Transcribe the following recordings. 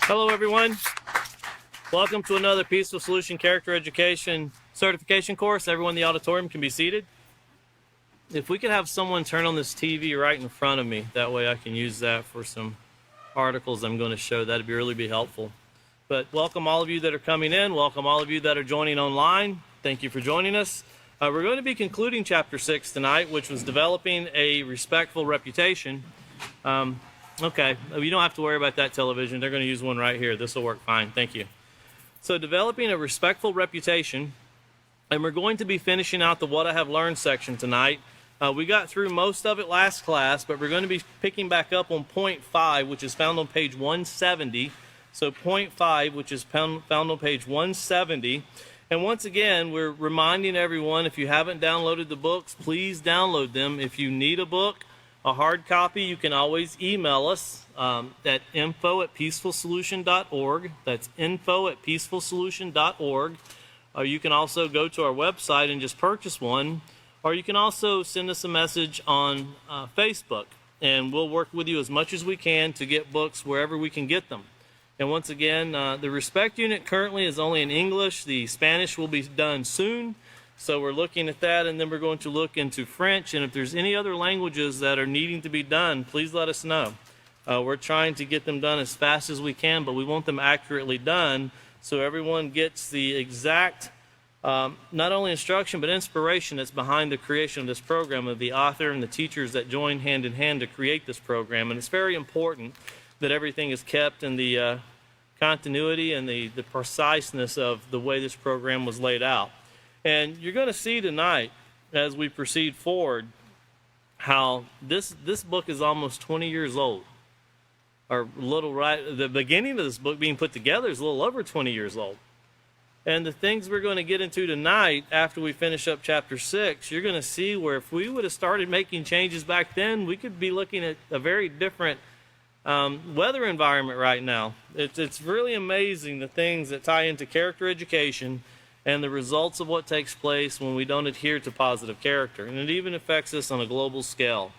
Hello, everyone. Welcome to another Peaceful Solution Character Education certification course. Everyone in the auditorium can be seated. If we could have someone turn on this TV right in front of me, that way I can use that for some articles I'm going to show. That'd really be helpful. But welcome all of you that are coming in. Welcome all of you that are joining online. Thank you for joining us. We're going to be concluding Chapter 6 tonight, which was developing a respectful reputation. Okay, you don't have to worry about that television. They're going to use one right here. This will work fine. Thank you. So developing a respectful reputation, and we're going to be finishing out the What I Have Learned section tonight. We got through most of it last class, but we're going to be picking back up on point 5, which is found on page 170. So point 5, which is found on page 170. And once again, we're reminding everyone, if you haven't downloaded the books, please download them. If you need a book, a hard copy, you can always email us at info@peacefulsolution.org. That's info@peacefulsolution.org. You can also go to our website and just purchase one. Or you can also send us a message on Facebook. And we'll work with you as much as we can to get books wherever we can get them. And once again, the Respect Unit currently is only in English. The Spanish will be done soon. So we're looking at that, and then we're going to look into French. And if there's any other languages that are needing to be done, please let us know. We're trying to get them done as fast as we can, but we want them accurately done so everyone gets the exact, not only instruction, but inspiration that's behind the creation of this program, of the author and the teachers that join hand in hand to create this program. And it's very important that everything is kept in the continuity and the preciseness of the way this program was laid out. And you're going to see tonight, as we proceed forward, how this book is almost 20 years old. Or a little right, the beginning of this book being put together is a little over 20 years old. And the things we're going to get into tonight, after we finish up Chapter 6, you're going to see where if we would have started making changes back then, we could be looking at a very different weather environment right now. It's really amazing the things that tie into character education and the results of what takes place when we don't adhere to positive character. And it even affects us on a global scale.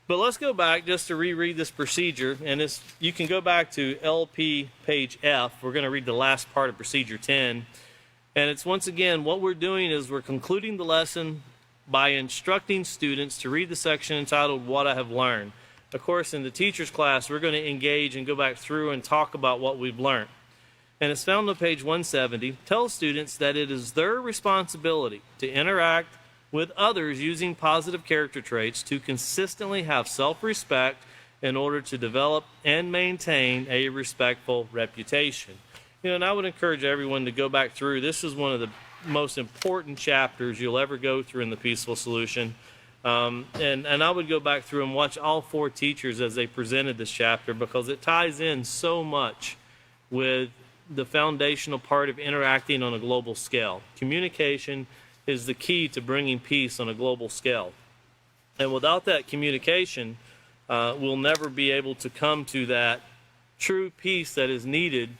But let's go back just to reread this procedure. And you can go back to LP page F. We're going to read the last part of procedure 10. And it's once again, what we're doing is we're concluding the lesson by instructing students to read the section entitled What I Have Learned. Of course, in the teacher's class, we're going to engage and go back through and talk about what we've learned. And it's found on page 170, tells students that it is their responsibility to interact with others using positive character traits to consistently have self-respect in order to develop and maintain a respectful reputation. And I would encourage everyone to go back through. This is one of the most important chapters you'll ever go through in the Peaceful Solution. And I would go back through and watch all 4 teachers as they presented this chapter, because it ties in so much with the foundational part of interacting on a global scale. Communication is the key to bringing peace on a global scale. And without that communication, we'll never be able to come to that true peace that is needed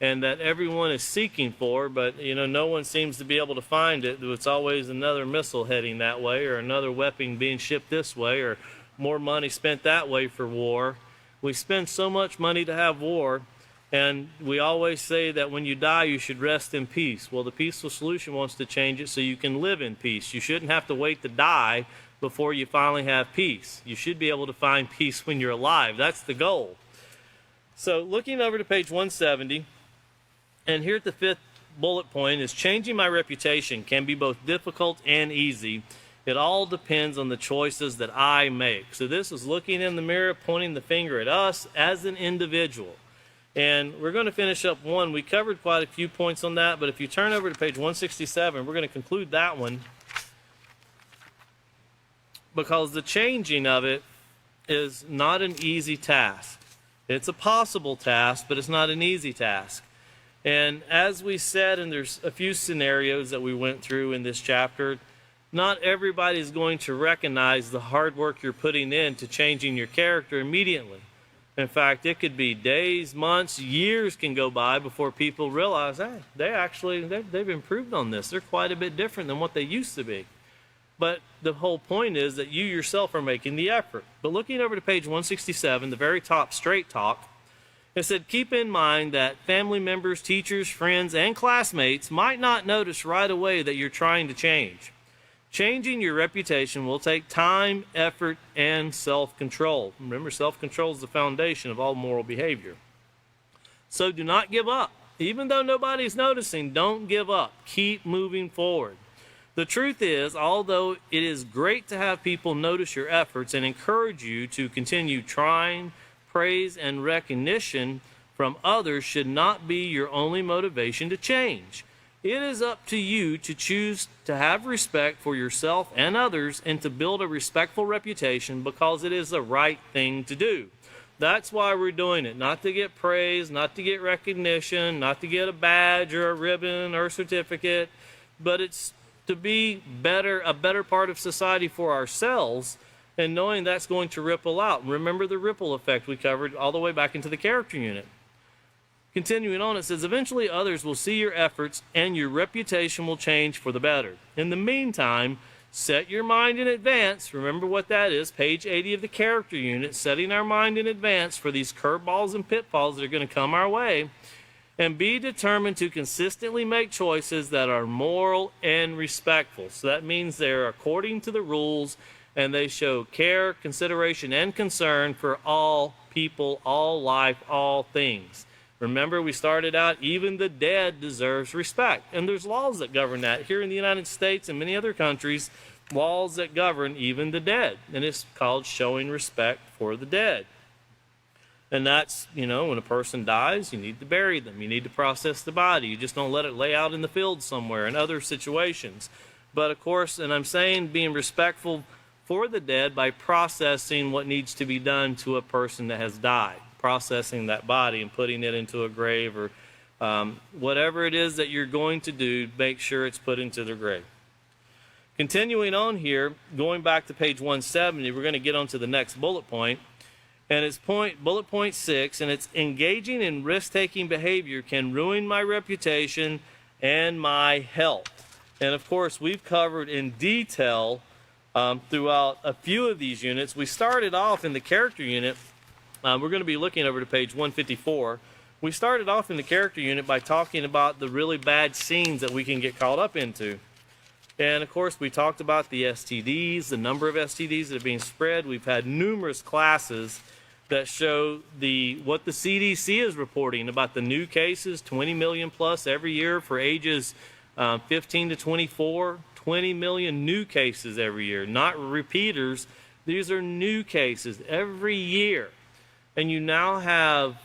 and that everyone is seeking for, but no one seems to be able to find it. It's always another missile heading that way, or another weapon being shipped this way, or more money spent that way for war. We spend so much money to have war, and we always say that when you die, you should rest in peace. Well, the Peaceful Solution wants to change it so you can live in peace. You shouldn't have to wait to die before you finally have peace. You should be able to find peace when you're alive. That's the goal. So looking over to page 170, and here at the 5th bullet point is changing my reputation can be both difficult and easy. It all depends on the choices that I make. So this is looking in the mirror, pointing the finger at us as an individual. And we're going to finish up one. We covered quite a few points on that, but if you turn over to page 167, we're going to conclude that one, because the changing of it is not an easy task. It's a possible task, but it's not an easy task. And as we said, and there's a few scenarios that we went through in this chapter, not everybody is going to recognize the hard work you're putting into changing your character immediately. In fact, it could be days, months, years can go by before people realize, hey, they've improved on this. They're quite a bit different than what they used to be. But the whole point is that you yourself are making the effort. But looking over to page 167, the very top straight talk, It said, keep in mind that family members, teachers, friends, and classmates might not notice right away that you're trying to change. Changing your reputation will take time, effort, and self-control. Remember, self-control is the foundation of all moral behavior. So do not give up. Even though nobody's noticing, don't give up. Keep moving forward. The truth is, although it is great to have people notice your efforts and encourage you to continue trying, praise and recognition from others should not be your only motivation to change. It is up to you to choose to have respect for yourself and others and to build a respectful reputation because it is the right thing to do. That's why we're doing it, not to get praise, not to get recognition, not to get a badge or a ribbon or a certificate, but it's to be a better part of society for ourselves, and knowing that's going to ripple out. Remember the ripple effect we covered all the way back into the character unit. Continuing on, it says, eventually others will see your efforts and your reputation will change for the better. In the meantime, set your mind in advance. Remember what that is, page 80 of the character unit, setting our mind in advance for these curveballs and pitfalls that are going to come our way. And be determined to consistently make choices that are moral and respectful. So that means they're according to the rules and they show care, consideration, and concern for all people, all life, all things. Remember, we started out, even the dead deserves respect. And there's laws that govern that. Here in the United States and many other countries, laws that govern even the dead. And it's called showing respect for the dead. And that's, when a person dies, you need to bury them. You need to process the body. You just don't let it lay out in the field somewhere in other situations. But of course, and I'm saying being respectful for the dead by processing what needs to be done to a person that has died. Processing that body and putting it into a grave or whatever it is that you're going to do, make sure it's put into the grave. Continuing on here, going back to page 170, we're going to get on to the next bullet point. And it's bullet point 6, and it's engaging in risk-taking behavior can ruin my reputation and my health. And of course, we've covered in detail throughout a few of these units. We started off in the character unit. We're going to be looking over to page 154. We started off in the character unit by talking about the really bad scenes that we can get caught up into. And of course, we talked about the STDs, the number of STDs that are being spread. We've had numerous classes that show what the CDC is reporting about the new cases, 20 million plus every year for ages 15 to 24, 20 million new cases every year, not repeaters. These are new cases every year. And you now have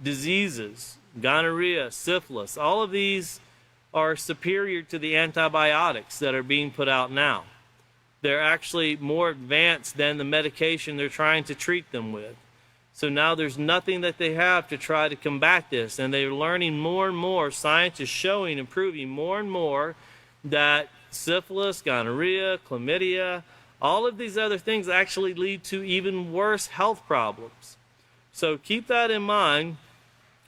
diseases, gonorrhea, syphilis. All of these are superior to the antibiotics that are being put out now. They're actually more advanced than the medication they're trying to treat them with. So now there's nothing that they have to try to combat this. And they're learning more and more. Science is showing and proving more and more that syphilis, gonorrhea, chlamydia, all of these other things actually lead to even worse health problems. So keep that in mind.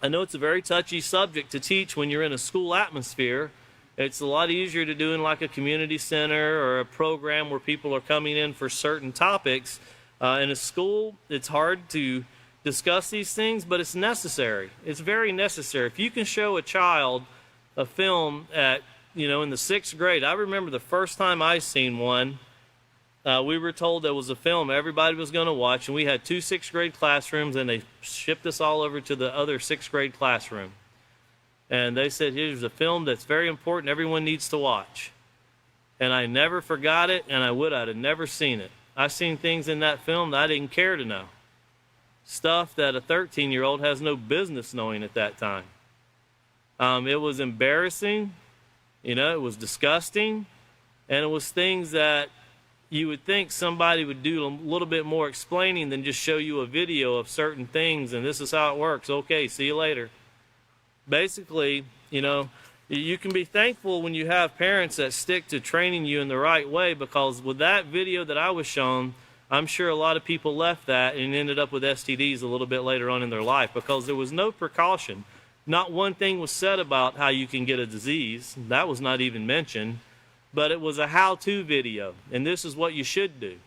I know it's a very touchy subject to teach when you're in a school atmosphere. It's a lot easier to do in like a community center or a program where people are coming in for certain topics. In a school, it's hard to discuss these things, but it's necessary. It's very necessary. If you can show a child a film at, in the 6th grade, I remember the first time I seen one, we were told there was a film everybody was going to watch, and we had 2 6th grade classrooms, and they shipped us all over to the other 6th grade classroom. And they said, here's a film that's very important, everyone needs to watch. And I never forgot it, and I'd have never seen it. I seen things in that film that I didn't care to know. Stuff that a 13-year-old has no business knowing at that time. It was embarrassing, it was disgusting, and it was things that you would think somebody would do a little bit more explaining than just show you a video of certain things, and this is how it works. Okay, see you later. Basically, you can be thankful when you have parents that stick to training you in the right way, because with that video that I was shown, I'm sure a lot of people left that and ended up with STDs a little bit later on in their life because there was no precaution. Not one thing was said about how you can get a disease. That was not even mentioned. But it was a how-to video, and this is what you should do.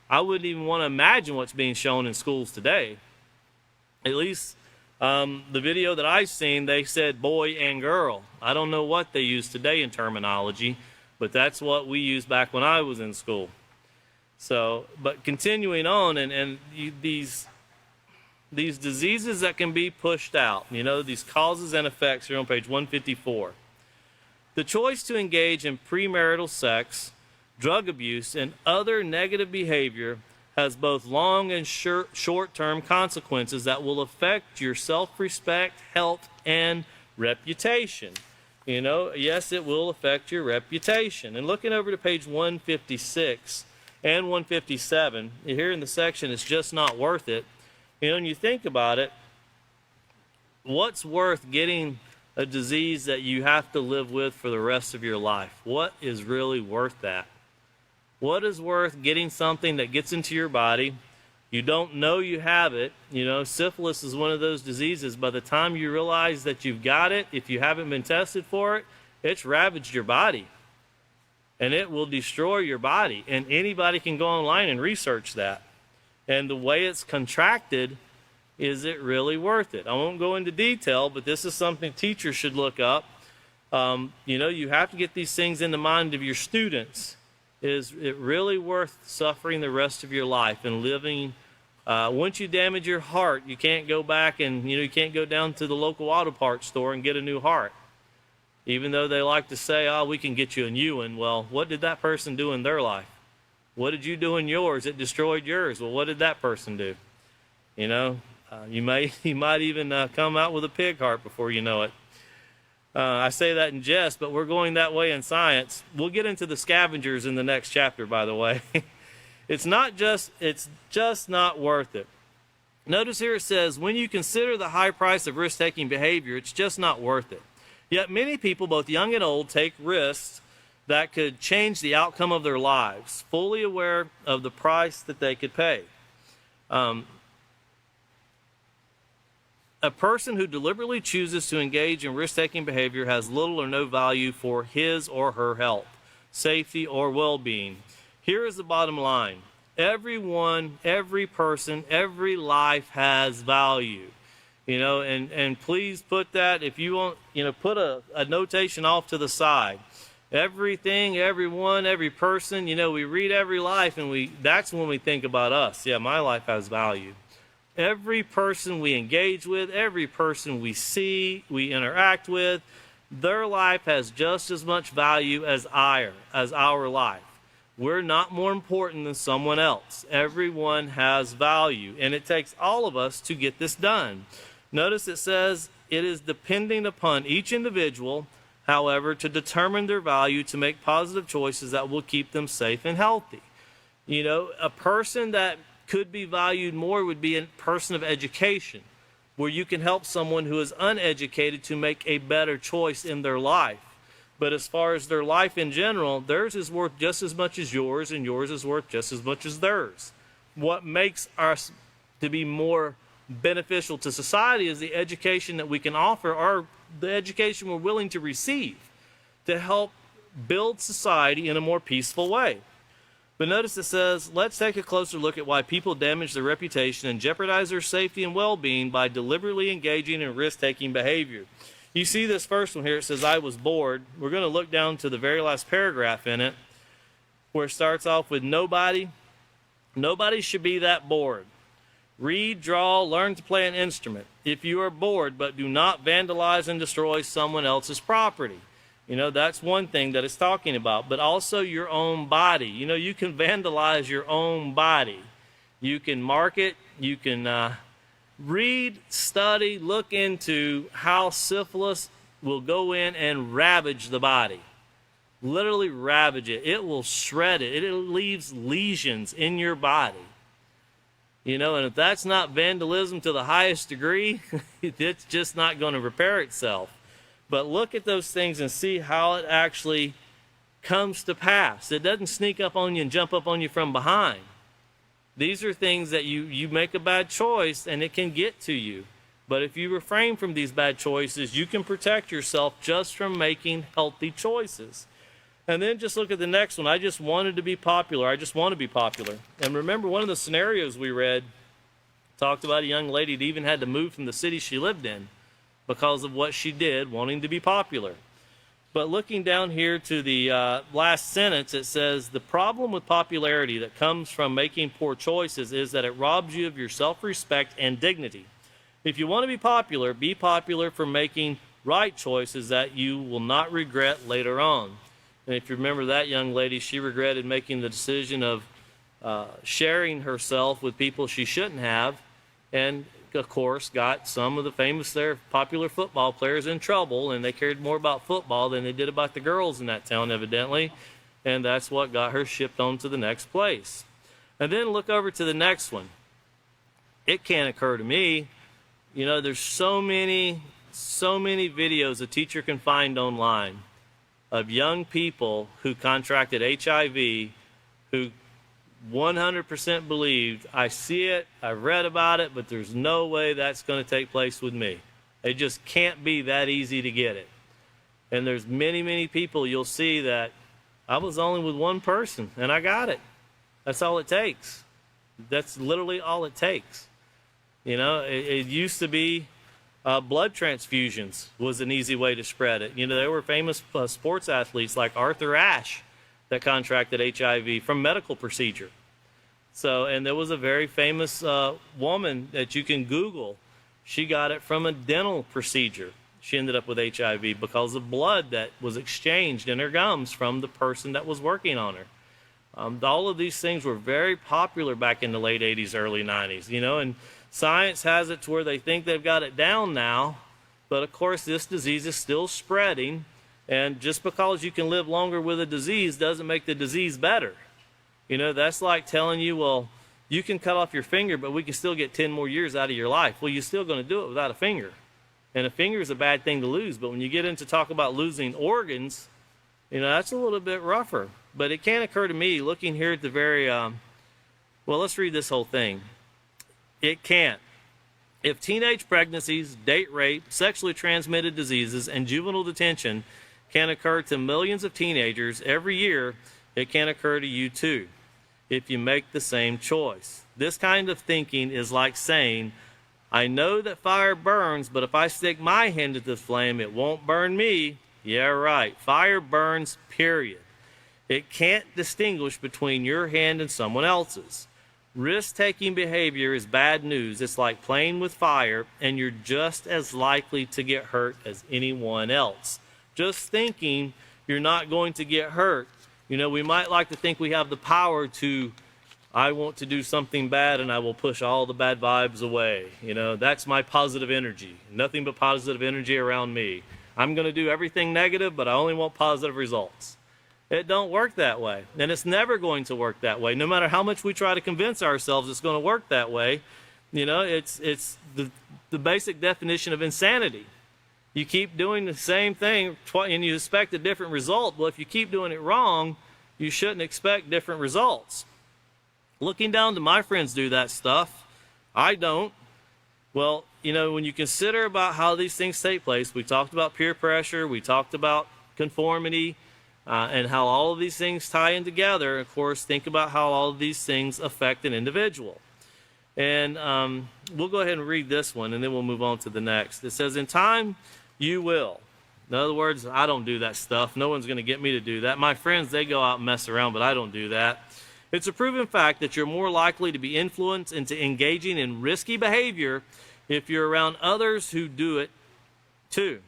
I wouldn't even want to imagine what's being shown in schools today. At least the video that I've seen, they said boy and girl. I don't know what they use today in terminology, but that's what we used back when I was in school. So, but continuing on, these diseases that can be pushed out, these causes and effects are on page 154. The choice to engage in premarital sex, drug abuse, and other negative behavior has both long and short-term consequences that will affect your self-respect, health, and reputation. Yes, it will affect your reputation. And looking over to page 156 and 157, here in the section, it's just not worth it. When you think about it, what's worth getting a disease that you have to live with for the rest of your life? What is really worth that? What is worth getting something that gets into your body? You don't know you have it. Syphilis is one of those diseases. By the time you realize that you've got it, if you haven't been tested for it, it's ravaged your body. And it will destroy your body. And anybody can go online and research that. And the way it's contracted, is it really worth it? I won't go into detail, but this is something teachers should look up. You have to get these things in the mind of your students. Is it really worth suffering the rest of your life and living? Once you damage your heart, you can't go back and, you can't go down to the local auto parts store and get a new heart. Even though they like to say, we can get you a new one. Well, what did that person do in their life? What did you do in yours? It destroyed yours. Well, what did that person do? You might even come out with a pig heart before you know it. I say that in jest, but we're going that way in science. We'll get into the scavengers in the next chapter, by the way. It's just not worth it. Notice here it says, when you consider the high price of risk-taking behavior, it's just not worth it. Yet many people, both young and old, take risks that could change the outcome of their lives, fully aware of the price that they could pay. A person who deliberately chooses to engage in risk-taking behavior has little or no value for his or her health, safety, or well-being. Here is the bottom line. Everyone, every person, every life has value. And please put that, if you want, put a notation off to the side. Everything, everyone, every person, we read every life and that's when we think about us. Yeah, my life has value. Every person we engage with, every person we see, we interact with, their life has just as much value as our life. We're not more important than someone else. Everyone has value, and it takes all of us to get this done. Notice it says it is depending upon each individual, however, to determine their value to make positive choices that will keep them safe and healthy. A person that could be valued more would be a person of education, where you can help someone who is uneducated to make a better choice in their life. But as far as their life in general, theirs is worth just as much as yours, and yours is worth just as much as theirs. What makes us to be more beneficial to society is the education that we can offer, or the education we're willing to receive to help build society in a more peaceful way. But notice it says, let's take a closer look at why people damage their reputation and jeopardize their safety and well-being by deliberately engaging in risk-taking behavior. You see this first one here, it says, I was bored. We're going to look down to the very last paragraph in it, where it starts off with nobody should be that bored. Read, draw, learn to play an instrument. If you are bored, but do not vandalize and destroy someone else's property. That's one thing that it's talking about, but also your own body. You can vandalize your own body. You can mark it. You can read, study, look into how syphilis will go in and ravage the body. Literally ravage it. It will shred it. It leaves lesions in your body. And if that's not vandalism to the highest degree, it's just not going to repair itself. But look at those things and see how it actually comes to pass. It doesn't sneak up on you and jump up on you from behind. These are things that you make a bad choice and it can get to you. But if you refrain from these bad choices, you can protect yourself just from making healthy choices. And then just look at the next one. I just wanted to be popular. I just want to be popular. And remember, one of the scenarios we read Talked about a young lady that even had to move from the city she lived in because of what she did, wanting to be popular. But looking down here to the last sentence, it says, the problem with popularity that comes from making poor choices is that it robs you of your self-respect and dignity. If you want to be popular for making right choices that you will not regret later on. And if you remember that young lady, she regretted making the decision of sharing herself with people she shouldn't have, and of course got some of the popular football players in trouble, and they cared more about football than they did about the girls in that town, evidently, and that's what got her shipped on to the next place. And then look over to the next one. It can't occur to me, there's so many videos a teacher can find online of young people who contracted HIV, who 100% believed, I see it, I've read about it, but there's no way that's going to take place with me. It just can't be that easy to get it. And there's many people you'll see that I was only with one person and I got it. That's all it takes. That's literally all it takes. It used to be blood transfusions was an easy way to spread it. There were famous sports athletes like Arthur Ashe that contracted HIV from medical procedure. And there was a very famous woman that you can Google. She got it from a dental procedure. She ended up with HIV because of blood that was exchanged in her gums from the person that was working on her. All of these things were very popular back in the late 80s, early 90s, and science has it to where they think they've got it down now, but of course this disease is still spreading. And just because you can live longer with a disease doesn't make the disease better. That's like telling you, well, you can cut off your finger, but we can still get 10 more years out of your life. Well, you're still going to do it without a finger. And a finger is a bad thing to lose. But when you get into talk about losing organs, that's a little bit rougher. But it can occur to me, looking here at the very, let's read this whole thing. It can't. If teenage pregnancies, date rape, sexually transmitted diseases, and juvenile detention can occur to millions of teenagers every year, it can occur to you too, if you make the same choice. This kind of thinking is like saying, I know that fire burns, but if I stick my hand at the flame, it won't burn me. Yeah, right. Fire burns, period. It can't distinguish between your hand and someone else's. Risk-taking behavior is bad news. It's like playing with fire, and you're just as likely to get hurt as anyone else. Just thinking you're not going to get hurt. We might like to think we have the power to, I want to do something bad and I will push all the bad vibes away. That's my positive energy. Nothing but positive energy around me. I'm going to do everything negative, but I only want positive results. It don't work that way. And it's never going to work that way. No matter how much we try to convince ourselves it's going to work that way, it's the basic definition of insanity. You keep doing the same thing and you expect a different result. Well, if you keep doing it wrong, you shouldn't expect different results. Looking down to my friends do that stuff, I don't. Well, when you consider about how these things take place, we talked about peer pressure, we talked about conformity, and how all of these things tie in together. Of course, think about how all of these things affect an individual. And we'll go ahead and read this one, and then we'll move on to the next. It says, in time, you will. In other words, I don't do that stuff. No one's going to get me to do that. My friends, they go out and mess around, but I don't do that. It's a proven fact that you're more likely to be influenced into engaging in risky behavior if you're around others who do it too,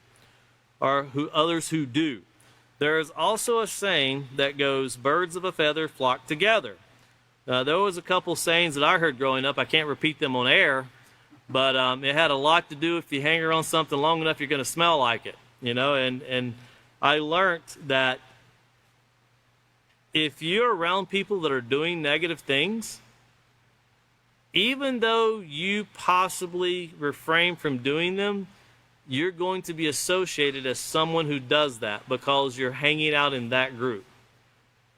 or others who do. There is also a saying that goes, birds of a feather flock together. There was a couple sayings that I heard growing up. I can't repeat them on air, but it had a lot to do if you hang around something long enough, you're going to smell like it, and I learned that if you're around people that are doing negative things, even though you possibly refrain from doing them, you're going to be associated as someone who does that because you're hanging out in that group.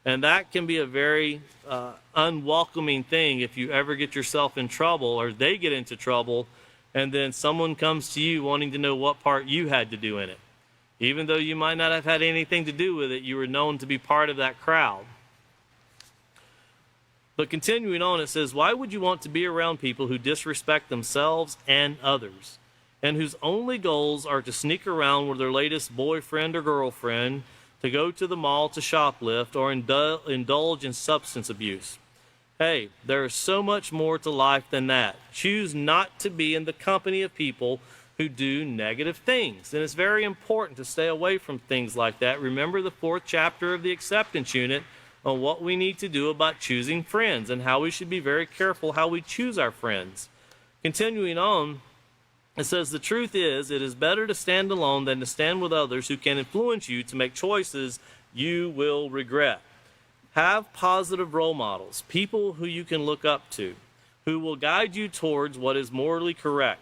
And that can be a very unwelcoming thing if you ever get yourself in trouble or they get into trouble and then someone comes to you wanting to know what part you had to do in it. Even though you might not have had anything to do with it, you were known to be part of that crowd. But continuing on, it says, why would you want to be around people who disrespect themselves and others, and whose only goals are to sneak around with their latest boyfriend or girlfriend, to go to the mall to shoplift, or indulge in substance abuse? Hey, there is so much more to life than that. Choose not to be in the company of people who do negative things. And it's very important to stay away from things like that. Remember the 4th chapter of the acceptance unit on what we need to do about choosing friends and how we should be very careful how we choose our friends. Continuing on, it says, the truth is, it is better to stand alone than to stand with others who can influence you to make choices you will regret. Have positive role models, people who you can look up to, who will guide you towards what is morally correct.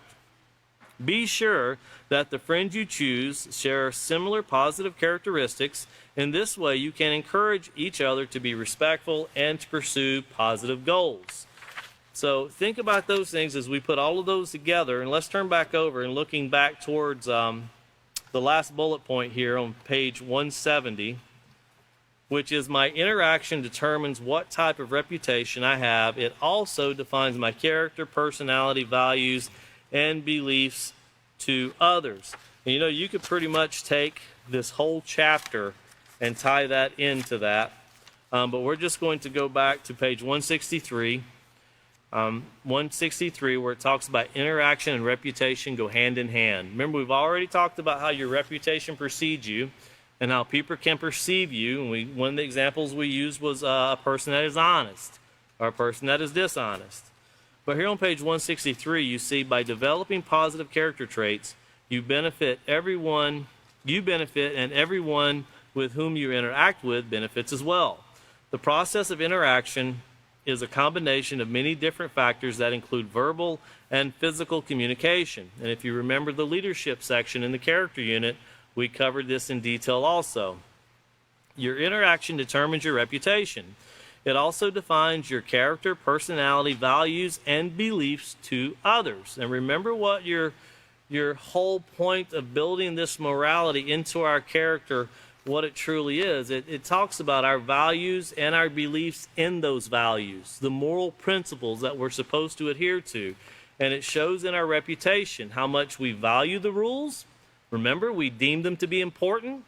Be sure that the friends you choose share similar positive characteristics. In this way, you can encourage each other to be respectful and to pursue positive goals. So think about those things as we put all of those together. And let's turn back over and looking back towards the last bullet point here on page 170, which is my interaction determines what type of reputation I have. It also defines my character, personality, values, and beliefs to others. And you know, you could pretty much take this whole chapter and tie that into that. But we're just going to go back to page 163. 163, where it talks about interaction and reputation go hand in hand. Remember, we've already talked about how your reputation precedes you and how people can perceive you. And one of the examples we used was a person that is honest or a person that is dishonest. But here on page 163, you see by developing positive character traits, you benefit and everyone with whom you interact with benefits as well. The process of interaction is a combination of many different factors that include verbal and physical communication. And if you remember the leadership section in the character unit, we covered this in detail also. Your interaction determines your reputation. It also defines your character, personality, values, and beliefs to others. And remember what your whole point of building this morality into our character, what it truly is. It talks about our values and our beliefs in those values, the moral principles that we're supposed to adhere to. And it shows in our reputation how much we value the rules. Remember, we deem them to be important.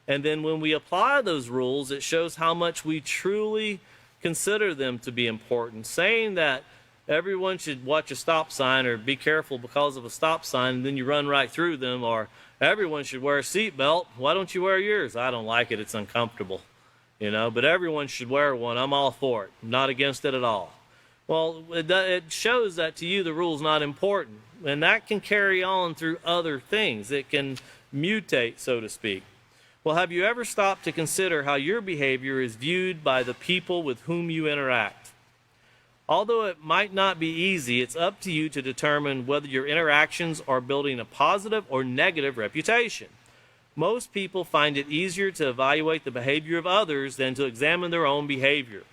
And then when we apply those rules, it shows how much we truly consider them to be important. Saying that everyone should watch a stop sign or be careful because of a stop sign and then you run right through them, or everyone should wear a seatbelt. Why don't you wear yours? I don't like it. It's uncomfortable, but everyone should wear one. I'm all for it. I'm not against it at all. Well, it shows that to you the rule's not important. And that can carry on through other things. It can mutate, so to speak. Well, have you ever stopped to consider how your behavior is viewed by the people with whom you interact? Although it might not be easy, it's up to you to determine whether your interactions are building a positive or negative reputation. Most people find it easier to evaluate the behavior of others than to examine their own behavior.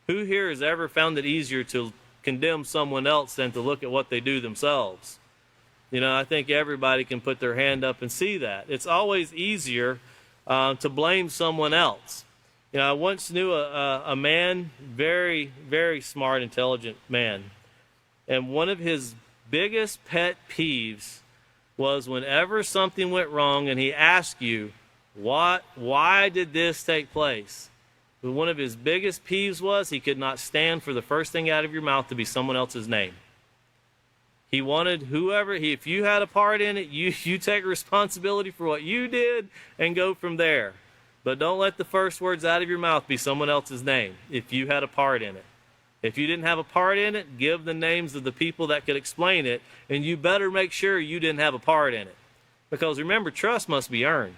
Who here has ever found it easier to condemn someone else than to look at what they do themselves? I think everybody can put their hand up and see that. It's always easier to blame someone else. I once knew a man, very, very smart, intelligent man. And one of his biggest pet peeves was whenever something went wrong and he asked you, why did this take place? But one of his biggest peeves was he could not stand for the first thing out of your mouth to be someone else's name. He wanted if you had a part in it, you take responsibility for what you did and go from there. But don't let the first words out of your mouth be someone else's name if you had a part in it. If you didn't have a part in it, give the names of the people that could explain it, and you better make sure you didn't have a part in it. Because remember, trust must be earned.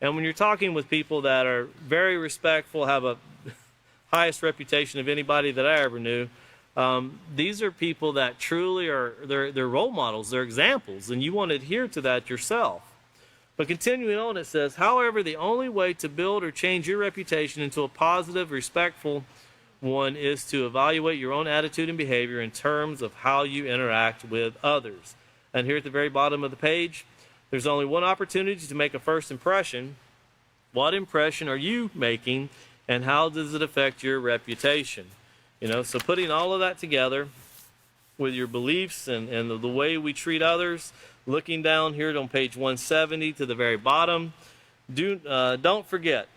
And when you're talking with people that are very respectful, have a highest reputation of anybody that I ever knew, these are people that truly are, they're role models, they're examples, and you want to adhere to that yourself. But continuing on, it says, however, the only way to build or change your reputation into a positive, respectful one is to evaluate your own attitude and behavior in terms of how you interact with others. And here at the very bottom of the page, there's only one opportunity to make a first impression. What impression are you making, and how does it affect your reputation? So putting all of that together with your beliefs and the way we treat others, looking down here on page 170 to the very bottom, don't forget,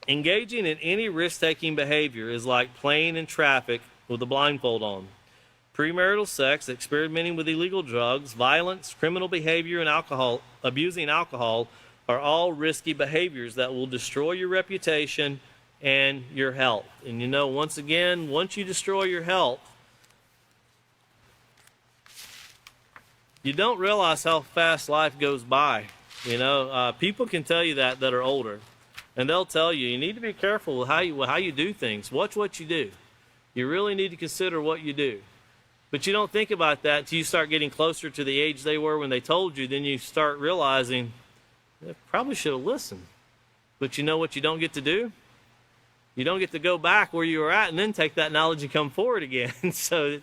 engaging in any risk-taking behavior is like playing in traffic with a blindfold on. Premarital sex, experimenting with illegal drugs, violence, criminal behavior, and abusing alcohol are all risky behaviors that will destroy your reputation and your health. And once again, once you destroy your health, you don't realize how fast life goes by. People can tell you that are older, and they'll tell you need to be careful with how you do things. Watch what you do. You really need to consider what you do. But you don't think about that until you start getting closer to the age they were when they told you. Then you start realizing, I probably should have listened. But you know what you don't get to do? You don't get to go back where you were at and then take that knowledge and come forward again. So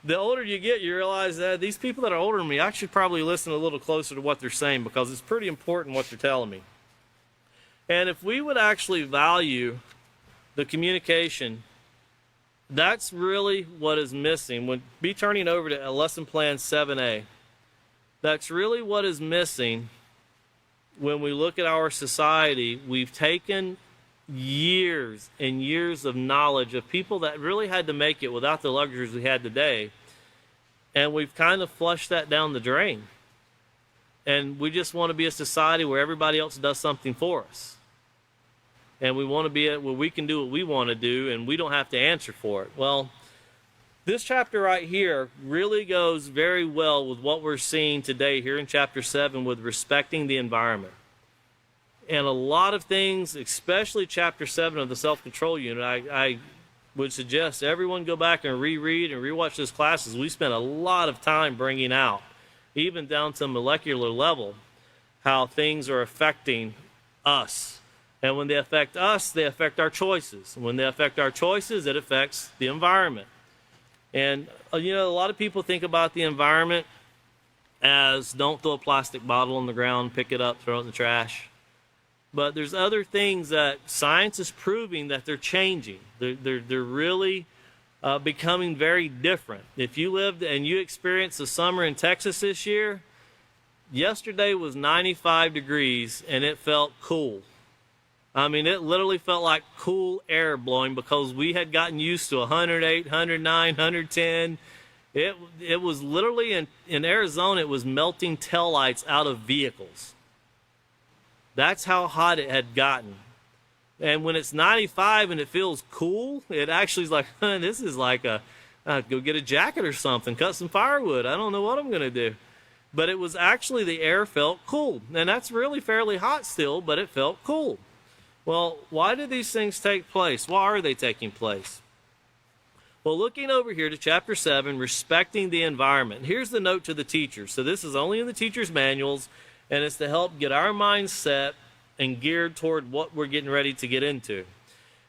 the older you get, you realize that these people that are older than me, I should probably listen a little closer to what they're saying, because it's pretty important what they're telling me. And if we would actually value the communication, that's really what is missing. Be turning over to Lesson Plan 7A. That's really what is missing when we look at our society. We've taken years and years of knowledge of people that really had to make it without the luxuries we had today, and we've kind of flushed that down the drain. And we just want to be a society where everybody else does something for us. And we want to be where we can do what we want to do and we don't have to answer for it. Well, this chapter right here really goes very well with what we're seeing today here in chapter 7 with respecting the environment. And a lot of things, especially chapter 7 of the self-control unit, I would suggest everyone go back and reread and rewatch those classes. We spent a lot of time bringing out, even down to molecular level, how things are affecting us. And when they affect us, they affect our choices. And when they affect our choices, it affects the environment. And, a lot of people think about the environment as don't throw a plastic bottle on the ground, pick it up, throw it in the trash. But there's other things that science is proving that they're changing. They're really becoming very different. If you lived and you experienced the summer in Texas this year, yesterday was 95 degrees and it felt cool. I mean, it literally felt like cool air blowing because we had gotten used to 108, 109, 110. It was literally in Arizona, it was melting taillights out of vehicles. That's how hot it had gotten. And when it's 95 and it feels cool, it actually is like, this is like go get a jacket or something, cut some firewood. I don't know what I'm going to do. But it was actually the air felt cool. And that's really fairly hot still, but it felt cool. Well, why do these things take place? Why are they taking place? Well, looking over here to chapter 7, respecting the environment. Here's the note to the teachers. So this is only in the teacher's manuals, and it's to help get our minds set and geared toward what we're getting ready to get into.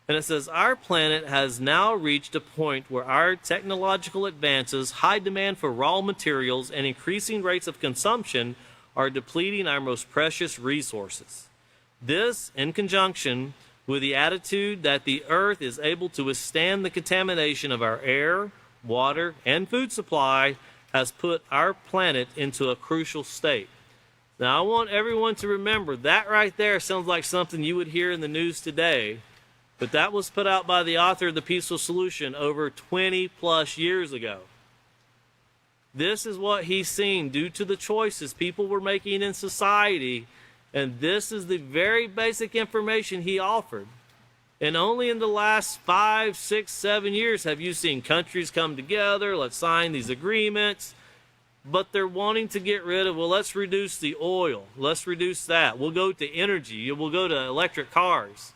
And it says, our planet has now reached a point where our technological advances, high demand for raw materials, and increasing rates of consumption are depleting our most precious resources. This, in conjunction with the attitude that the earth is able to withstand the contamination of our air, water, and food supply, has put our planet into a crucial state. Now, I want everyone to remember that right there sounds like something you would hear in the news today, but that was put out by the author of The Peaceful Solution over 20 plus years ago. This is what he's seen due to the choices people were making in society. And this is the very basic information he offered. And only in the last 5, 6, 7 years have you seen countries come together, let's sign these agreements. But they're wanting to get rid of, let's reduce the oil. Let's reduce that. We'll go to energy. We'll go to electric cars.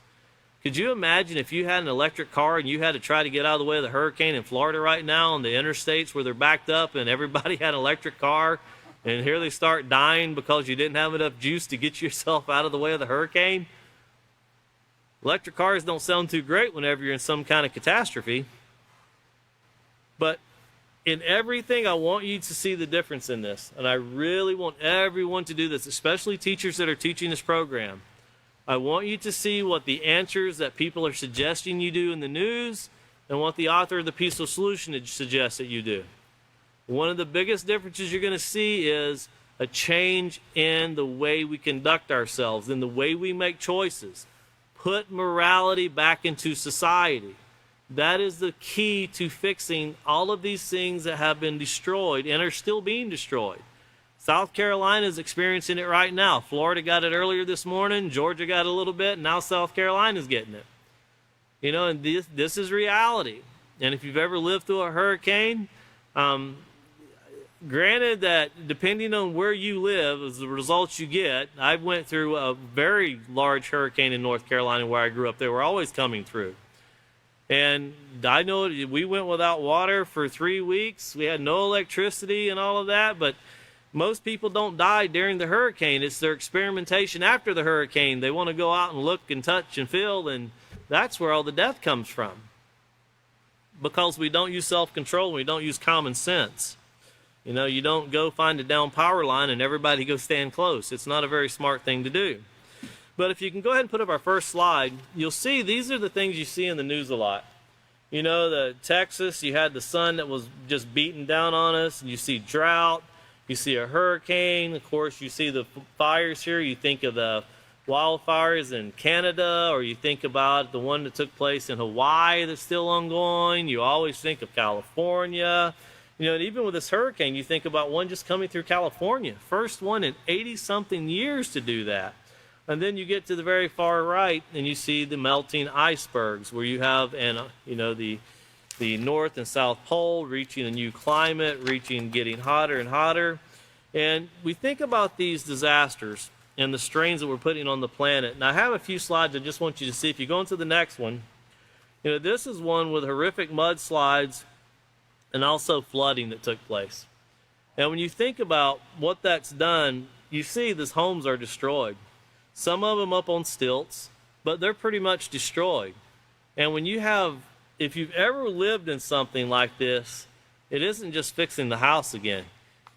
Could you imagine if you had an electric car and you had to try to get out of the way of the hurricane in Florida right now on the interstates where they're backed up and everybody had an electric car? And here they start dying because you didn't have enough juice to get yourself out of the way of the hurricane. Electric cars don't sound too great whenever you're in some kind of catastrophe. But in everything, I want you to see the difference in this. And I really want everyone to do this, especially teachers that are teaching this program. I want you to see what the answers that people are suggesting you do in the news and what the author of the Peaceful Solution suggests that you do. One of the biggest differences you're going to see is a change in the way we conduct ourselves, in the way we make choices. Put morality back into society. That is the key to fixing all of these things that have been destroyed and are still being destroyed. South Carolina is experiencing it right now. Florida got it earlier this morning. Georgia got a little bit. And now South Carolina is getting it. You know, and this is reality. And if you've ever lived through a hurricane, granted that depending on where you live is the results you get. I went through a very large hurricane in North Carolina where I grew up. They were always coming through. And I know we went without water for 3 weeks. We had no electricity and all of that, but most people don't die during the hurricane. It's their experimentation after the hurricane. They want to go out and look and touch and feel, and that's where all the death comes from. Because we don't use self-control, we don't use common sense. You know, you don't go find a down power line and everybody go stand close. It's not a very smart thing to do. But if you can go ahead and put up our first slide, you'll see these are the things you see in the news a lot. You know, the Texas, you had the sun that was just beating down on us, and you see drought, you see a hurricane, of course you see the fires here, you think of the wildfires in Canada, or you think about the one that took place in Hawaii that's still ongoing, you always think of California. You know, and even with this hurricane, you think about one just coming through California. First one in 80-something years to do that. And then you get to the very far right, and you see the melting icebergs, where you have, the North and South Pole reaching a new climate, getting hotter and hotter. And we think about these disasters and the strains that we're putting on the planet. And I have a few slides I just want you to see. If you go into the next one, you know, this is one with horrific mudslides and also flooding that took place. And when you think about what that's done, you see these homes are destroyed. Some of them up on stilts, but they're pretty much destroyed. And when you have, if you've ever lived in something like this, it isn't just fixing the house again.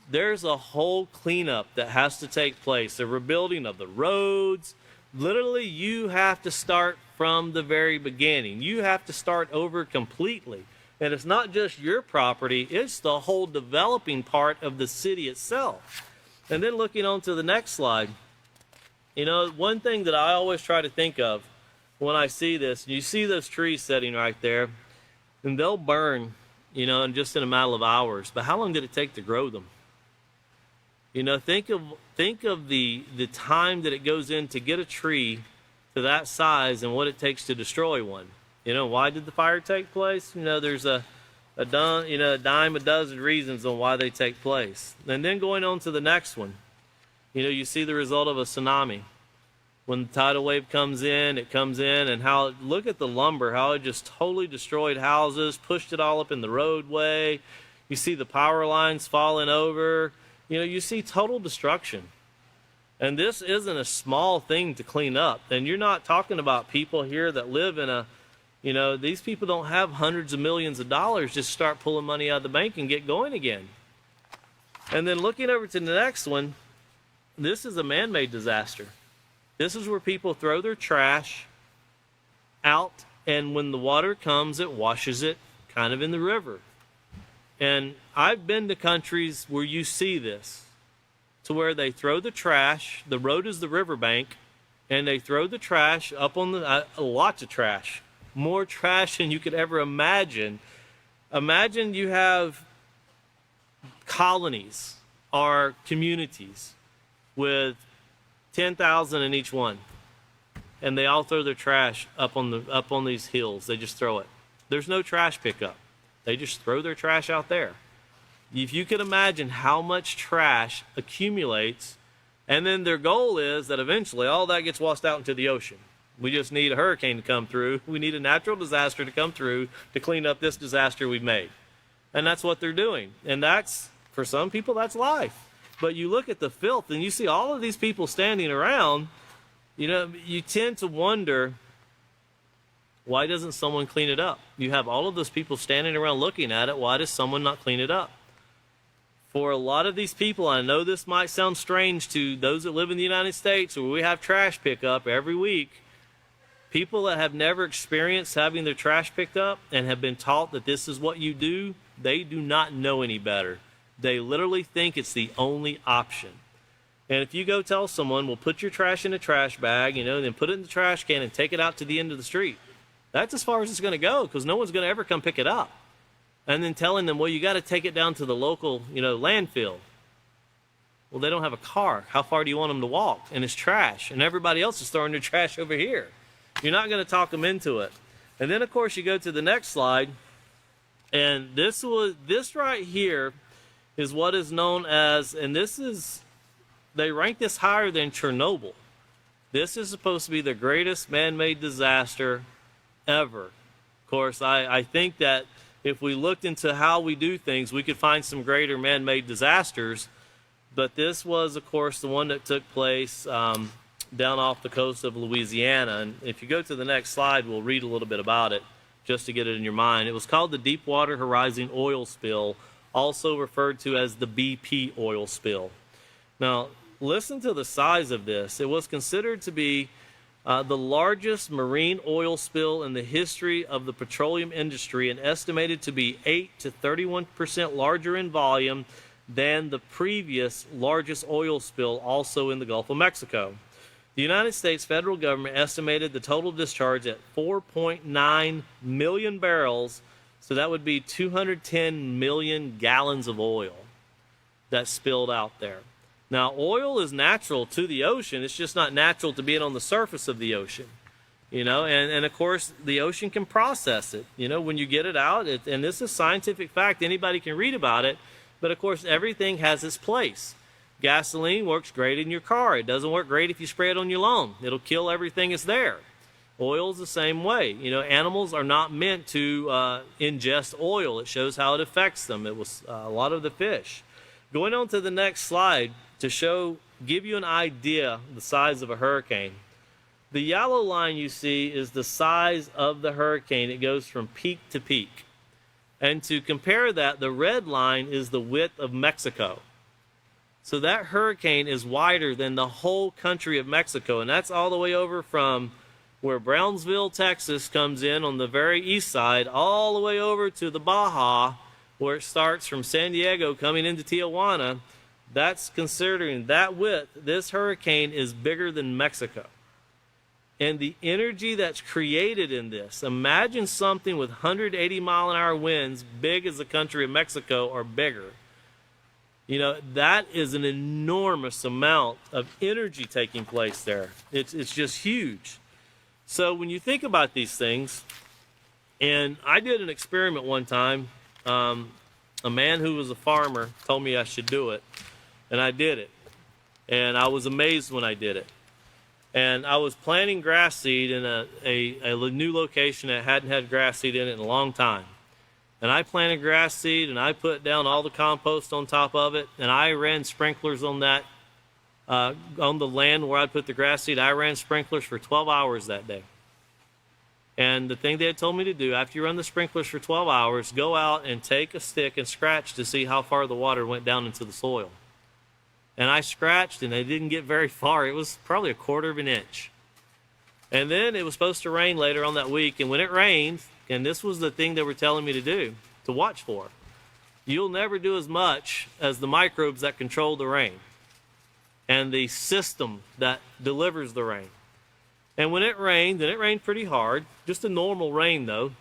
There's a whole cleanup that has to take place, the rebuilding of the roads. Literally, you have to start from the very beginning. You have to start over completely. And it's not just your property, it's the whole developing part of the city itself. And then looking on to the next slide, you know, one thing that I always try to think of when I see this, you see those trees sitting right there, and they'll burn, you know, in just in a matter of hours. But how long did it take to grow them? You know, think of the time that it goes in to get a tree to that size and what it takes to destroy one. You know, why did the fire take place? You know, there's a dime a dozen reasons on why they take place. And then going on to the next one, you know, you see the result of a tsunami. When the tidal wave comes in, and how, look at the lumber, how it just totally destroyed houses, pushed it all up in the roadway. You see the power lines falling over. You know, you see total destruction. And this isn't a small thing to clean up. And you're not talking about people here that live in a, you know, these people don't have hundreds of millions of dollars just start pulling money out of the bank and get going again. And then looking over to the next one, this is a man-made disaster. This is where people throw their trash out, and when the water comes, it washes it kind of in the river. And I've been to countries where you see this, to where they throw the trash, the road is the riverbank, and they throw the trash up on the, lots of trash, more trash than you could ever imagine. Imagine you have colonies or communities with 10,000 in each one, and they all throw their trash up on these hills. They just throw it. There's no trash pickup. They just throw their trash out there. If you could imagine how much trash accumulates, and then their goal is that eventually all that gets washed out into the ocean. We just need a hurricane to come through. We need a natural disaster to come through to clean up this disaster we've made. And that's what they're doing. And that's, for some people, that's life. But you look at the filth and you see all of these people standing around, you know, you tend to wonder, why doesn't someone clean it up? You have all of those people standing around looking at it. Why does someone not clean it up? For a lot of these people, I know this might sound strange to those that live in the United States where we have trash pickup every week. People that have never experienced having their trash picked up and have been taught that this is what you do, they do not know any better. They literally think it's the only option. And if you go tell someone, well, put your trash in a trash bag, and then put it in the trash can and take it out to the end of the street, that's as far as it's going to go, because no one's going to ever come pick it up. And then telling them, well, you got to take it down to the local, landfill. Well, they don't have a car. How far do you want them to walk? And it's trash. And everybody else is throwing their trash over here. You're not going to talk them into it. And then, of course, you go to the next slide. And this right here is what is known as, and they rank this higher than Chernobyl. This is supposed to be the greatest man-made disaster ever. Of course, I think that if we looked into how we do things, we could find some greater man-made disasters. But this was, of course, the one that took place down off the coast of Louisiana. And if you go to the next slide, we'll read a little bit about it just to get it in your mind. It was called the Deepwater Horizon oil spill, also referred to as the BP oil spill. Now, listen to the size of this. It was considered to be the largest marine oil spill in the history of the petroleum industry, and estimated to be 8 to 31% larger in volume than the previous largest oil spill, also in the Gulf of Mexico. The United States federal government estimated the total discharge at 4.9 million barrels, so that would be 210 million gallons of oil that spilled out there. Now, oil is natural to the ocean. It's just not natural to being on the surface of the ocean, and of course, the ocean can process it, when you get it out. And this is scientific fact. Anybody can read about it. But, of course, everything has its place. Gasoline works great in your car. It doesn't work great if you spray it on your lawn. It'll kill everything that's there. Oil's the same way. Animals are not meant to ingest oil. It shows how it affects them. It was a lot of the fish. Going on to the next slide to give you an idea the size of a hurricane. The yellow line you see is the size of the hurricane. It goes from peak to peak. And to compare that, the red line is the width of Mexico. So that hurricane is wider than the whole country of Mexico. And that's all the way over from where Brownsville, Texas comes in on the very east side, all the way over to the Baja, where it starts from San Diego coming into Tijuana. That's considering that width. This hurricane is bigger than Mexico. And the energy that's created in this, imagine something with 180 mile an hour winds, big as the country of Mexico or bigger. That is an enormous amount of energy taking place there. It's just huge. So when you think about these things, and I did an experiment one time, a man who was a farmer told me I should do it, and I did it. And I was amazed when I did it. And I was planting grass seed in a new location that hadn't had grass seed in it in a long time. And I planted grass seed, and I put down all the compost on top of it, and I ran sprinklers on that, on the land where I put the grass seed. I ran sprinklers for 12 hours that day. And the thing they had told me to do, after you run the sprinklers for 12 hours, go out and take a stick and scratch to see how far the water went down into the soil. And I scratched, and it didn't get very far. It was probably 1/4 of an inch. And then it was supposed to rain later on that week. And when it rained, and this was the thing they were telling me to do, to watch for, you'll never do as much as the microbes that control the rain and the system that delivers the rain. And when it rained, and it rained pretty hard, just a normal rain though,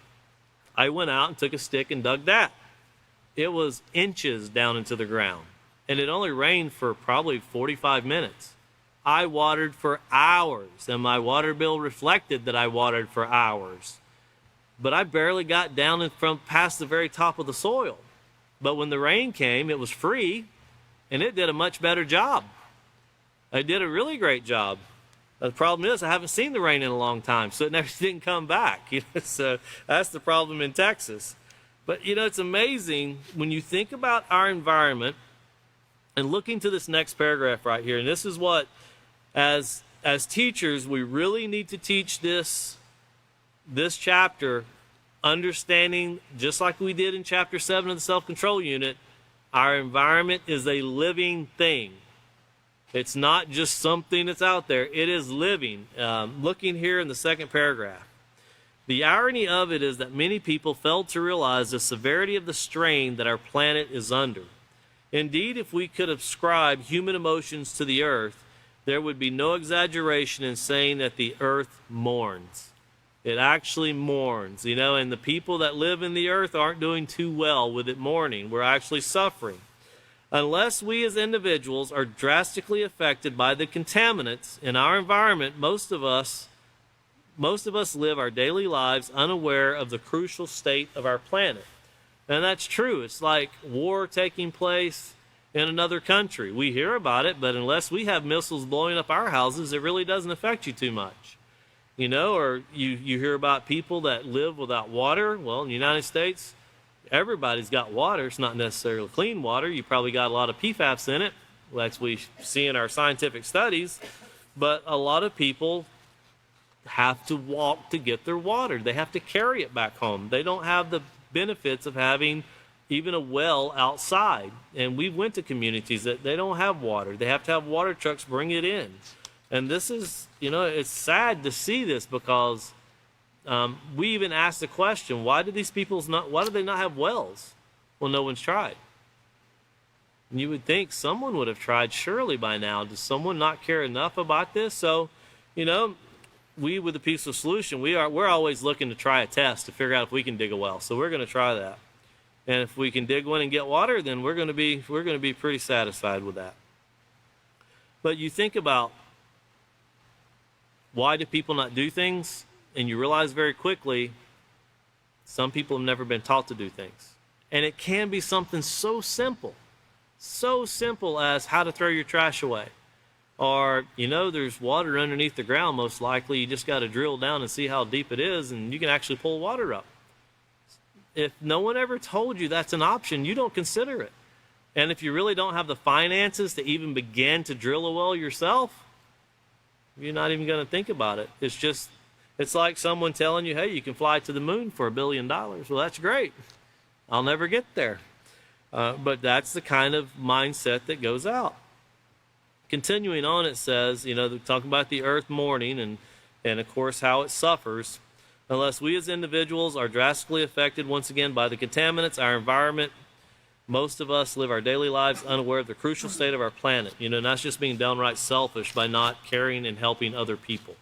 I went out and took a stick and dug that. It was inches down into the ground. And it only rained for probably 45 minutes. I watered for hours, and my water bill reflected that I watered for hours. But I barely got down and from past the very top of the soil. But when the rain came, it was free, and it did a much better job. It did a really great job. The problem is I haven't seen the rain in a long time, so it never didn't come back. So that's the problem in Texas. But it's amazing when you think about our environment. And looking to this next paragraph right here, and this is what, as teachers, we really need to teach this chapter, understanding, just like we did in chapter 7 of the self-control unit, our environment is a living thing. It's not just something that's out there. It is living. Looking here in the second paragraph. The irony of it is that many people fail to realize the severity of the strain that our planet is under. Indeed, if we could ascribe human emotions to the earth, there would be no exaggeration in saying that the earth mourns. It actually mourns, and the people that live in the earth aren't doing too well with it mourning. We're actually suffering. Unless we as individuals are drastically affected by the contaminants in our environment, most of us live our daily lives unaware of the crucial state of our planet. And that's true. It's like war taking place in another country. We hear about it, but unless we have missiles blowing up our houses, it really doesn't affect you too much. Or you hear about people that live without water. Well, in the United States, everybody's got water. It's not necessarily clean water. You probably got a lot of PFAS in it, as we see in our scientific studies. But a lot of people have to walk to get their water. They have to carry it back home. They don't have the benefits of having even a well outside. And we went to communities that they don't have water. They have to have water trucks bring it in. And this is, it's sad to see this because we even asked the question, why do they not have wells? Well, no one's tried. And you would think someone would have tried surely by now. Does someone not care enough about this? So, we with the Peaceful Solution, we're always looking to try a test to figure out if we can dig a well. So we're going to try that. And if we can dig one and get water, then we're going to be pretty satisfied with that. But you think about, why do people not do things? And you realize very quickly, some people have never been taught to do things. And it can be something so simple as how to throw your trash away. Or, there's water underneath the ground, most likely. You just got to drill down and see how deep it is, and you can actually pull water up. If no one ever told you that's an option, you don't consider it. And if you really don't have the finances to even begin to drill a well yourself, you're not even going to think about it. It's like someone telling you, hey, you can fly to the moon for $1 billion. Well, that's great. I'll never get there. But that's the kind of mindset that goes out. Continuing on, it says, they're talking about the earth mourning and of course how it suffers. Unless we as individuals are drastically affected once again by the contaminants, our environment, most of us live our daily lives unaware of the crucial state of our planet. Not just being downright selfish by not caring and helping other people.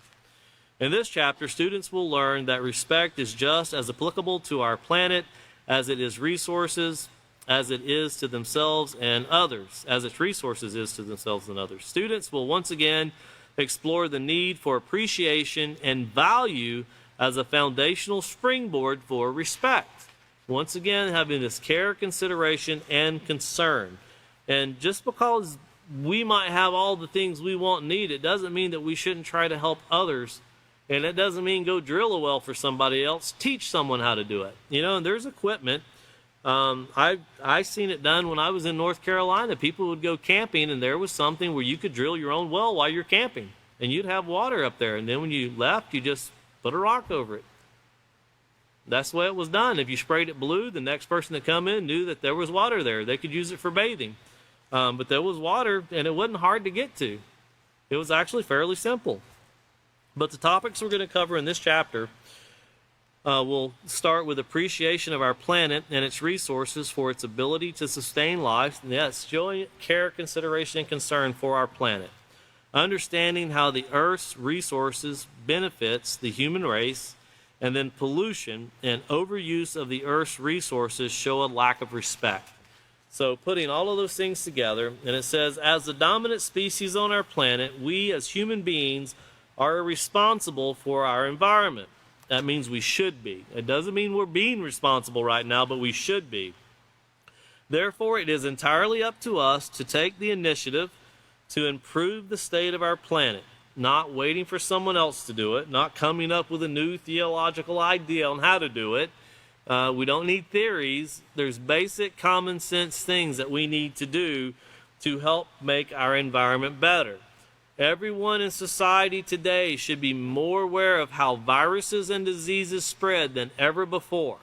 In this chapter, students will learn that respect is just as applicable to our planet as it is resources, as it is to themselves and others, as its resources is to themselves and others. Students will once again explore the need for appreciation and value as a foundational springboard for respect. Once again, having this care, consideration, and concern. And just because we might have all the things we want and need, it doesn't mean that we shouldn't try to help others. And it doesn't mean go drill a well for somebody else. Teach someone how to do it. And there's equipment. I seen it done when I was in North Carolina. People would go camping, and there was something where you could drill your own well while you're camping. And you'd have water up there. And then when you left, you just put a rock over it. That's the way it was done. If you sprayed it blue, the next person that come in knew that there was water there. They could use it for bathing. But there was water, and it wasn't hard to get to. It was actually fairly simple. But the topics we're going to cover in this chapter will start with appreciation of our planet and its resources for its ability to sustain life. Yes, showing care, consideration, and concern for our planet. Understanding how the Earth's resources benefits the human race. And then pollution and overuse of the Earth's resources show a lack of respect. So putting all of those things together, and it says, as the dominant species on our planet, we as human beings are responsible for our environment. That means we should be. It doesn't mean we're being responsible right now, but we should be. Therefore, it is entirely up to us to take the initiative to improve the state of our planet. Not waiting for someone else to do it, not coming up with a new theological idea on how to do it. We don't need theories. There's basic common sense things that we need to do to help make our environment better. Everyone in society today should be more aware of how viruses and diseases spread than ever before.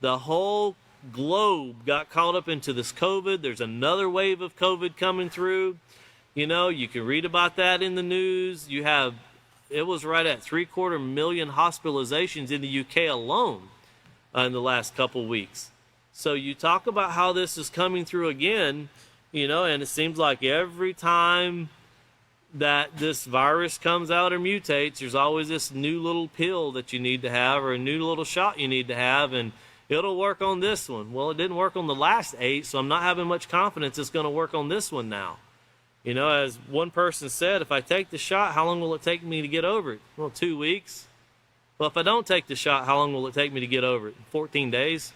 The whole globe got caught up into this COVID. There's another wave of COVID coming through. You know, you can read about that in the news. It was right at 750,000 hospitalizations in the UK alone in the last couple weeks. So you talk about how this is coming through again, you know, and it seems like every time that this virus comes out or mutates, there's always this new little pill that you need to have or a new little shot you need to have, and it'll work on this one. Well, it didn't work on the last 8, so I'm not having much confidence it's going to work on this one now. You know, as one person said, if I take the shot, how long will it take me to get over it? Well, 2 weeks. Well, if I don't take the shot, how long will it take me to get over it? 14 days.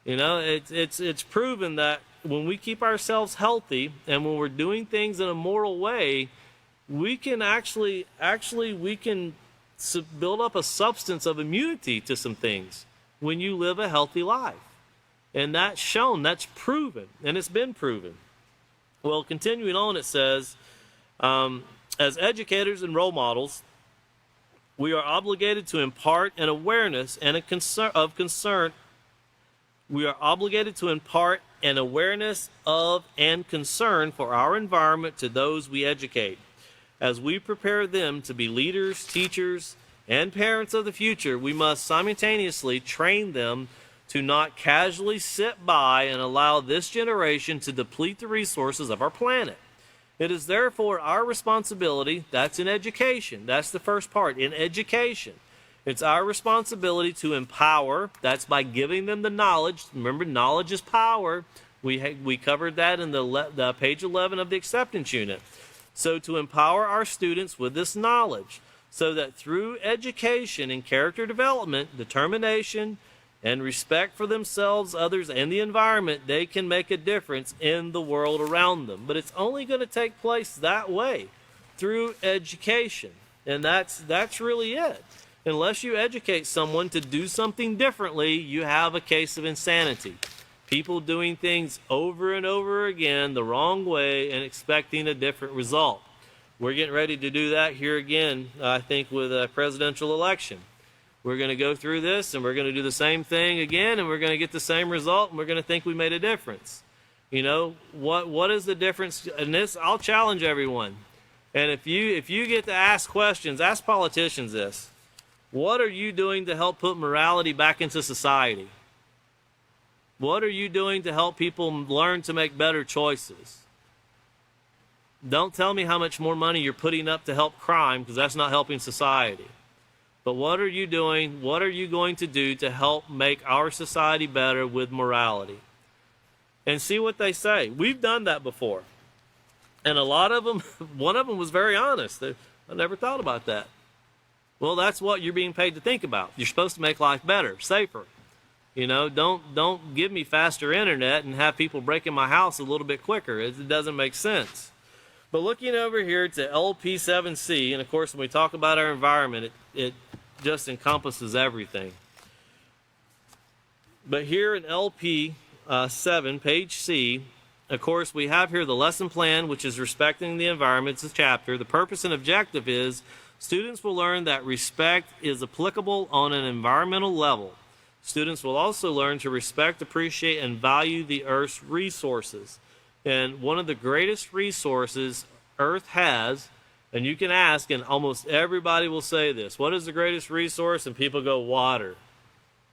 You know, it's proven that when we keep ourselves healthy and when we're doing things in a moral way, we can actually we can build up a substance of immunity to some things when you live a healthy life. And that's shown, that's proven, and it's been proven. Well, continuing on, it says, as educators and role models, we are obligated to impart an awareness and a concern. We are obligated to impart an awareness of and concern for our environment to those we educate. As we prepare them to be leaders, teachers, and parents of the future, we must simultaneously train them to not casually sit by and allow this generation to deplete the resources of our planet. It is therefore our responsibility, that's in education, that's the first part, in education. It's our responsibility to empower, that's by giving them the knowledge. Remember, knowledge is power. We covered that in the page 11 of the acceptance unit. So to empower our students with this knowledge, so that through education and character development, determination, and respect for themselves, others, and the environment, they can make a difference in the world around them. But it's only going to take place that way, through education. And that's really it. Unless you educate someone to do something differently, you have a case of insanity. People doing things over and over again the wrong way and expecting a different result. We're getting ready to do that here again, I think, with a presidential election. We're going to go through this, and we're going to do the same thing again, and we're going to get the same result, and we're going to think we made a difference. You know, what is the difference? And this, I'll challenge everyone. And if you get to ask questions, ask politicians this. What are you doing to help put morality back into society? What are you doing to help people learn to make better choices? Don't tell me how much more money you're putting up to help crime, because that's not helping society. But what are you doing? What are you going to do to help make our society better with morality? And see what they say. We've done that before. And a lot of them, one of them was very honest. I never thought about that. Well, that's what you're being paid to think about. You're supposed to make life better, safer. You know, don't give me faster internet and have people breaking my house a little bit quicker. It doesn't make sense. But looking over here to LP7C, and of course when we talk about our environment, it just encompasses everything. But here in LP7, page C, of course we have here the lesson plan, which is respecting the environment. It's a chapter. The purpose and objective is students will learn that respect is applicable on an environmental level. Students will also learn to respect, appreciate, and value the Earth's resources. And one of the greatest resources Earth has, and you can ask, and almost everybody will say this, what is the greatest resource? And people go, water.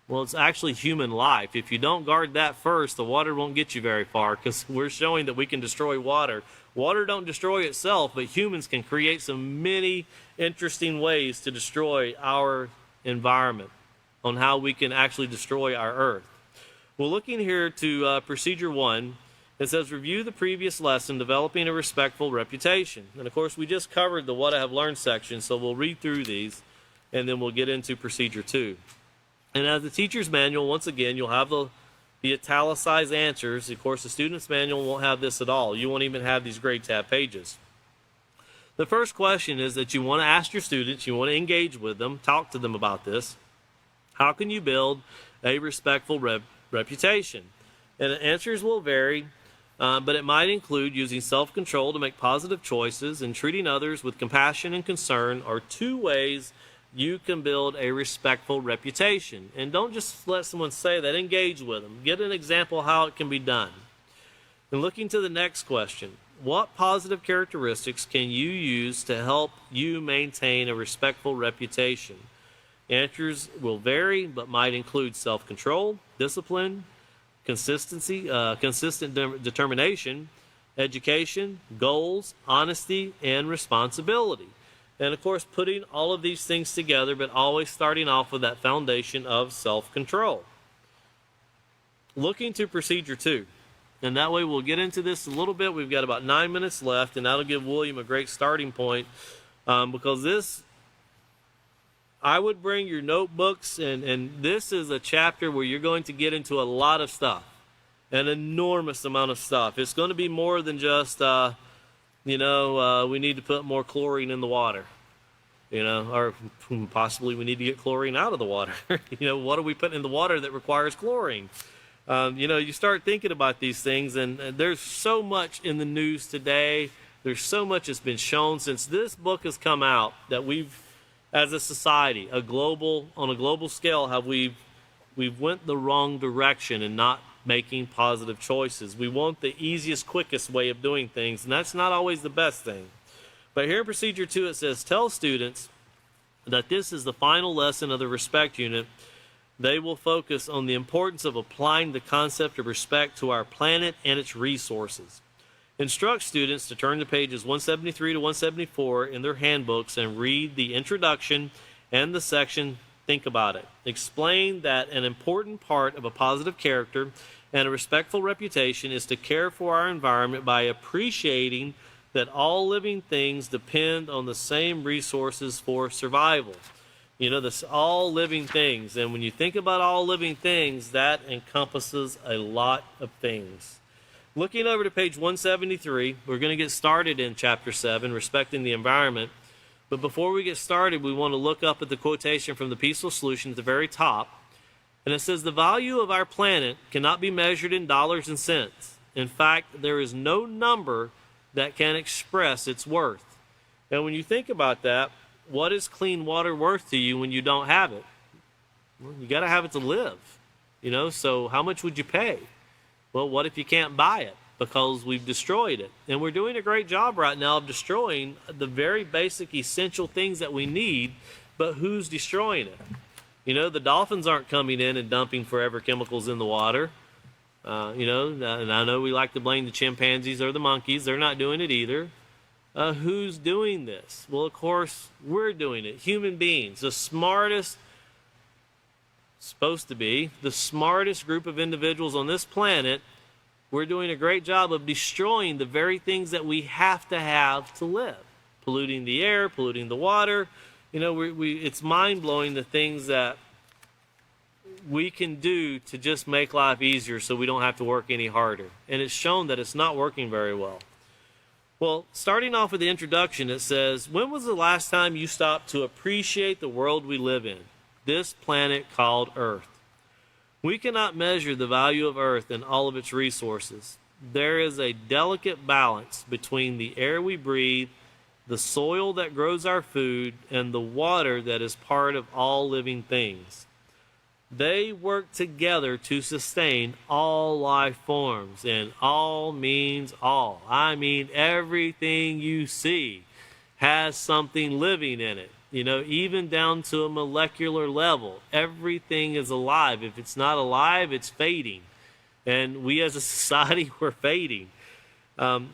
Well, it's actually human life. If you don't guard that first, the water won't get you very far, because we're showing that we can destroy water. Water don't destroy itself, but humans can create some many interesting ways to destroy our environment, on how we can actually destroy our Earth. Well, looking here to Procedure 1, it says, review the previous lesson, developing a respectful reputation. And of course, we just covered the What I Have Learned section, so we'll read through these, and then we'll get into Procedure 2. And as the teacher's manual, once again, you'll have the italicized answers. Of course, the student's manual won't have this at all. You won't even have these grade tab pages. The first question is that you want to ask your students, you want to engage with them, talk to them about this. How can you build a respectful reputation? And the answers will vary, but it might include using self-control to make positive choices, and treating others with compassion and concern are 2 ways you can build a respectful reputation. And don't just let someone say that, engage with them. Get an example how it can be done. And looking to the next question, what positive characteristics can you use to help you maintain a respectful reputation? Answers will vary, but might include self-control, discipline, consistency, consistent determination, education, goals, honesty, and responsibility. And of course, putting all of these things together, but always starting off with that foundation of self-control. Looking to procedure 2. And that way we'll get into this a little bit. We've got about 9 minutes left, and that'll give William a great starting point, because this, I would bring your notebooks, and this is a chapter where you're going to get into a lot of stuff, an enormous amount of stuff. It's going to be more than just, we need to put more chlorine in the water, or possibly we need to get chlorine out of the water. What are we putting in the water that requires chlorine? You start thinking about these things, and there's so much in the news today. There's so much that's been shown since this book has come out that we've, as a society, on a global scale, we've went the wrong direction and not making positive choices. We want the easiest, quickest way of doing things, and that's not always the best thing. But here in Procedure 2, it says, tell students that this is the final lesson of the respect unit. They will focus on the importance of applying the concept of respect to our planet and its resources. Instruct students to turn to pages 173 to 174 in their handbooks and read the introduction and the section Think About It. Explain that an important part of a positive character and a respectful reputation is to care for our environment by appreciating that all living things depend on the same resources for survival. This all living things. And when you think about all living things, that encompasses a lot of things. Looking over to page 173, we're going to get started in chapter 7, respecting the environment. But before we get started, we want to look up at the quotation from the Peaceful Solution at the very top. And it says, the value of our planet cannot be measured in dollars and cents. In fact, there is no number that can express its worth. And when you think about that, what is clean water worth to you when you don't have it? Well, you got to have it to live. So how much would you pay? Well, what if you can't buy it because we've destroyed it? And we're doing a great job right now of destroying the very basic, essential things that we need, but who's destroying it? The dolphins aren't coming in and dumping forever chemicals in the water. And I know we like to blame the chimpanzees or the monkeys. They're not doing it either. Who's doing this? Well, of course, we're doing it. Human beings, supposed to be the smartest group of individuals on this planet. We're doing a great job of destroying the very things that we have to live. Polluting the air, polluting the water. It's mind-blowing the things that we can do to just make life easier so we don't have to work any harder. And it's shown that it's not working very well. Well, starting off with the introduction, it says, when was the last time you stopped to appreciate the world we live in, this planet called Earth? We cannot measure the value of Earth and all of its resources. There is a delicate balance between the air we breathe, the soil that grows our food, and the water that is part of all living things. They work together to sustain all life forms, and all means all. I mean, everything you see has something living in it. Even down to a molecular level, everything is alive. If it's not alive, it's fading. And we as a society, we're fading.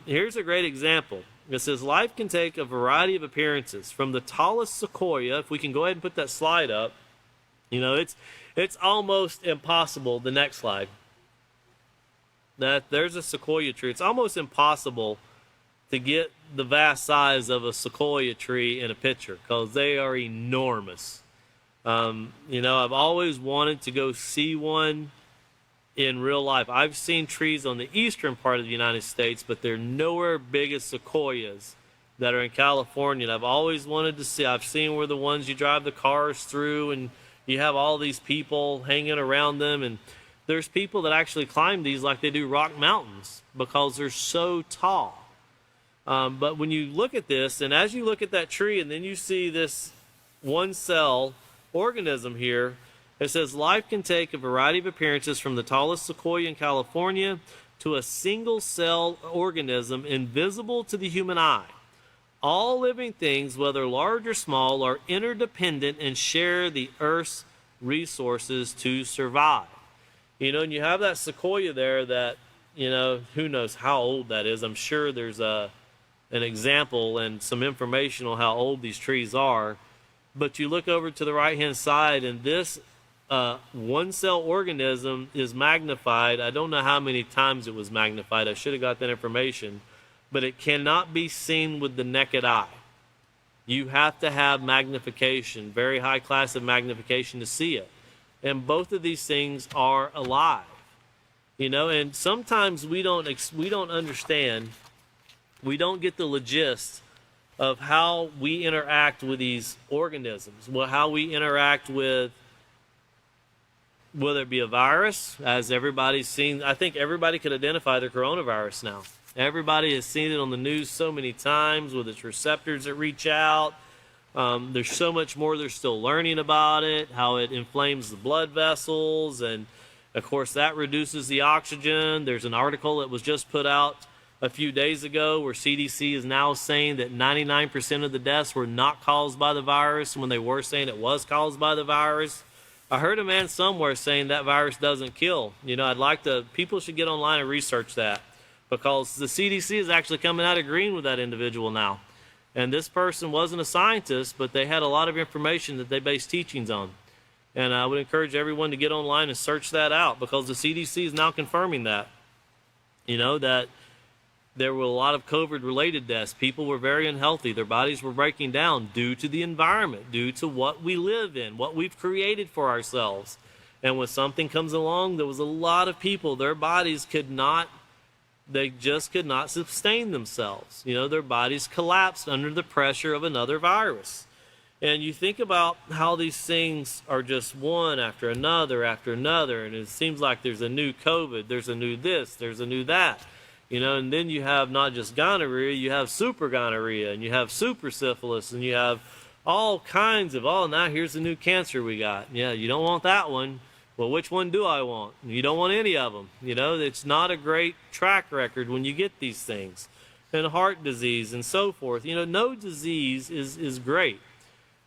Here's a great example. It says, life can take a variety of appearances. From the tallest sequoia, if we can go ahead and put that slide up, it's almost impossible, the next slide, that there's a sequoia tree. It's almost impossible to get the vast size of a sequoia tree in a picture because they are enormous. I've always wanted to go see one in real life. I've seen trees on the eastern part of the United States, but they're nowhere big as sequoias that are in California. And I've always wanted to see. I've seen where the ones you drive the cars through and you have all these people hanging around them, and there's people that actually climb these like they do rock mountains because they're so tall. But when you look at this, and as you look at that tree, and then you see this one-cell organism here, it says life can take a variety of appearances from the tallest sequoia in California to a single cell organism invisible to the human eye. All living things, whether large or small, are interdependent and share the Earth's resources to survive. And you have that sequoia there that, who knows how old that is. I'm sure there's an example and some information on how old these trees are. But you look over to the right-hand side, and this one-cell organism is magnified. I don't know how many times it was magnified. I should have got that information. But it cannot be seen with the naked eye. You have to have magnification, very high class of magnification to see it. And both of these things are alive. And sometimes we don't understand, we don't get the gist of how we interact with these organisms, how we interact with, whether it be a virus, as everybody's seen. I think everybody could identify the coronavirus now. Everybody has seen it on the news so many times with its receptors that reach out. There's so much more they're still learning about it, how it inflames the blood vessels, and of course that reduces the oxygen. There's an article that was just put out a few days ago where CDC is now saying that 99% of the deaths were not caused by the virus when they were saying it was caused by the virus. I heard a man somewhere saying that virus doesn't kill. People should get online and research that, because the CDC is actually coming out agreeing with that individual now. And this person wasn't a scientist, but they had a lot of information that they based teachings on. And I would encourage everyone to get online and search that out, because the CDC is now confirming that. That there were a lot of COVID-related deaths. People were very unhealthy. Their bodies were breaking down due to the environment, due to what we live in, what we've created for ourselves. And when something comes along, there was a lot of people, their bodies they just could not sustain themselves. Their bodies collapsed under the pressure of another virus. And you think about how these things are just one after another, and it seems like there's a new COVID, there's a new this, there's a new that. And then you have not just gonorrhea, you have super gonorrhea, and you have super syphilis, and you have all kinds of, now here's the new cancer we got. Yeah, you don't want that one. Well, which one do I want? You don't want any of them. It's not a great track record when you get these things. And heart disease and so forth. No disease is great.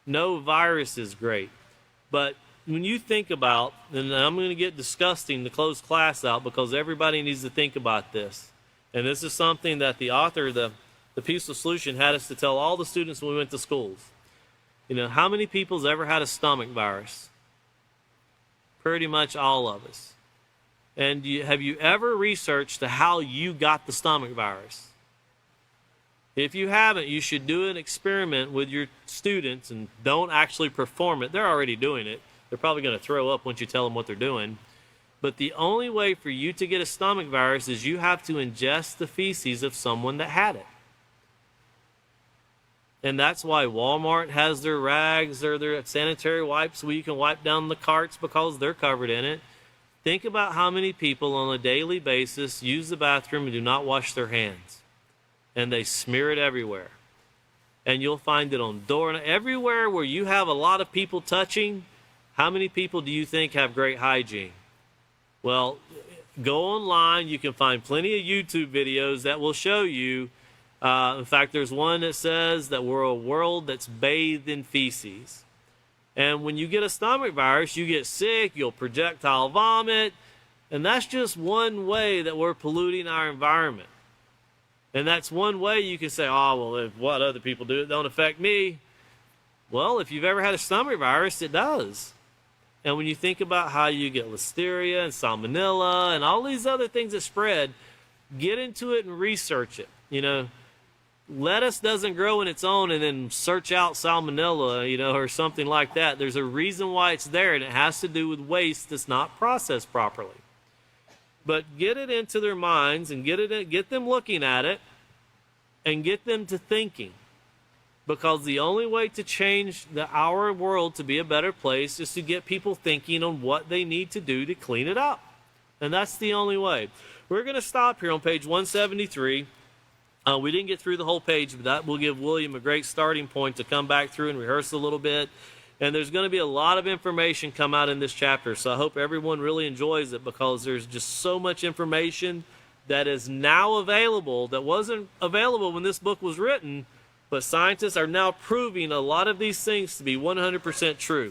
No virus is great. But when you think about, and I'm going to get disgusting to close class out, because everybody needs to think about this. And this is something that the author of the Peaceful Solution had us to tell all the students when we went to schools. How many people's ever had a stomach virus? Pretty much all of us. And have you ever researched how you got the stomach virus? If you haven't, you should do an experiment with your students, and don't actually perform it. They're already doing it. They're probably going to throw up once you tell them what they're doing. But the only way for you to get a stomach virus is you have to ingest the feces of someone that had it. And that's why Walmart has their rags or their sanitary wipes where you can wipe down the carts, because they're covered in it. Think about how many people on a daily basis use the bathroom and do not wash their hands. And they smear it everywhere. And you'll find it on door, and everywhere where you have a lot of people touching. How many people do you think have great hygiene? Well, go online. You can find plenty of YouTube videos that will show you. In fact, there's one that says that we're a world that's bathed in feces. And when you get a stomach virus, you get sick, you'll projectile vomit, and that's just one way that we're polluting our environment. And that's one way you can say, well, if what other people do, it don't affect me. Well, if you've ever had a stomach virus, it does. And when you think about how you get listeria and salmonella and all these other things that spread, get into it and research it. Lettuce doesn't grow in its own and then search out salmonella, or something like that. There's a reason why it's there, and it has to do with waste that's not processed properly. But get it into their minds and get them looking at it and get them to thinking. Because the only way to change our world to be a better place is to get people thinking on what they need to do to clean it up. And that's the only way. We're going to stop here on page 173. We didn't get through the whole page, but that will give William a great starting point to come back through and rehearse a little bit. And there's going to be a lot of information come out in this chapter, so I hope everyone really enjoys it, because there's just so much information that is now available, that wasn't available when this book was written, but scientists are now proving a lot of these things to be 100% true.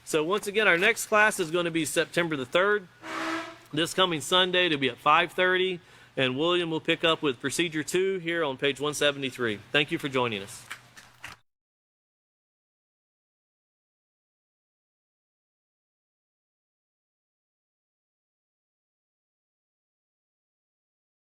So once again, our next class is going to be September the 3rd. This coming Sunday, it'll be at 5:30, and William will pick up with Procedure 2 here on page 173. Thank you for joining us.